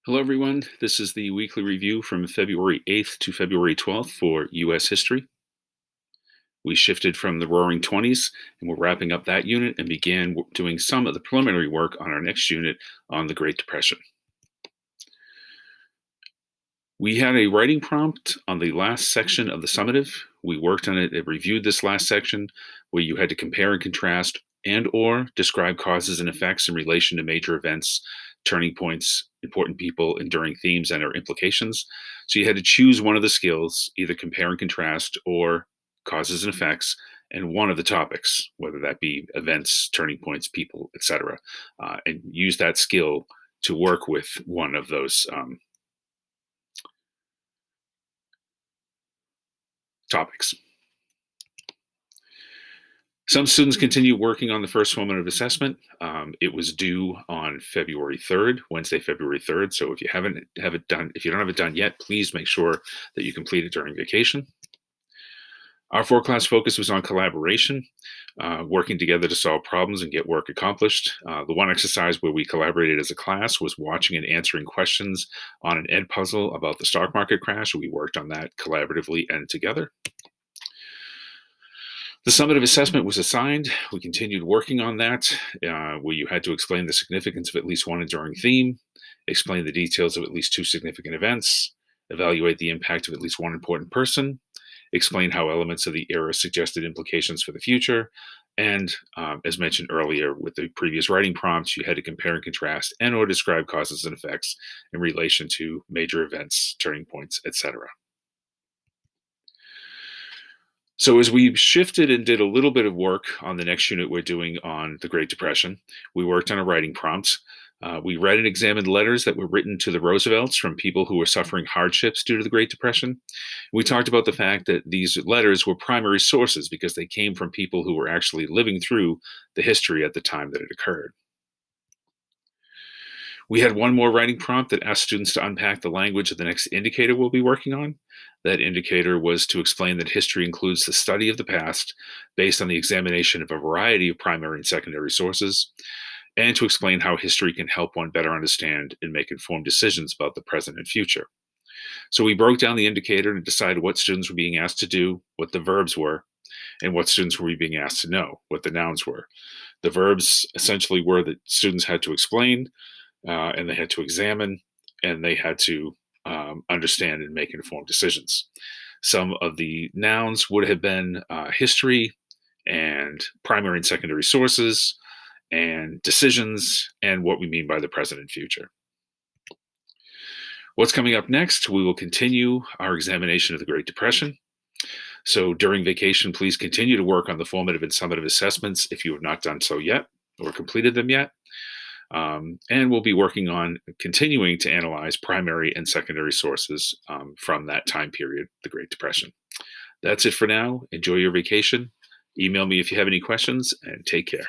Hello, everyone. This is the weekly review from February 8th to February 12th for U.S. history. We shifted from the Roaring Twenties, and we're wrapping up that unit and began doing some of the preliminary work on our next unit on the Great Depression. We had a writing prompt on the last section of the summative. We worked on it and reviewed this last section where you had to compare and contrast and or describe causes and effects in relation to major events, turning points, important people, enduring themes, and their implications. So you had to choose one of the skills, either compare and contrast or causes and effects, and one of the topics, whether that be events, turning points, people, etc., and use that skill to work with one of those topics. Some students continue working on the first formative assessment. It was due on February 3rd, Wednesday, February 3rd. So if you if you don't have it done yet, please make sure that you complete it during vacation. Our four-class focus was on collaboration, working together to solve problems and get work accomplished. The one exercise where we collaborated as a class was watching and answering questions on an ed puzzle about the stock market crash. We worked on that collaboratively and together. The summative assessment was assigned. We continued working on that, where you had to explain the significance of at least one enduring theme, explain the details of at least two significant events, evaluate the impact of at least one important person, explain how elements of the era suggested implications for the future, and as mentioned earlier with the previous writing prompts, you had to compare and contrast and or describe causes and effects in relation to major events, turning points, etc. So as we shifted and did a little bit of work on the next unit we're doing on the Great Depression, we worked on a writing prompt. We read and examined letters that were written to the Roosevelts from people who were suffering hardships due to the Great Depression. We talked about the fact that these letters were primary sources because they came from people who were actually living through the history at the time that it occurred. We had one more writing prompt that asked students to unpack the language of the next indicator we'll be working on. That indicator was to explain that history includes the study of the past based on the examination of a variety of primary and secondary sources, and to explain how history can help one better understand and make informed decisions about the present and future. So we broke down the indicator and decided what students were being asked to do, what the verbs were, and what students were being asked to know, what the nouns were. The verbs essentially were that students had to explain, and they had to examine, and they had to understand and make informed decisions. Some of the nouns would have been history and primary and secondary sources and decisions and what we mean by the present and future. What's coming up next? We will continue our examination of the Great Depression. So during vacation, please continue to work on the formative and summative assessments if you have not done so yet or completed them yet. And we'll be working on continuing to analyze primary and secondary sources from that time period, the Great Depression. That's it for now. Enjoy your vacation. Email me if you have any questions, and take care.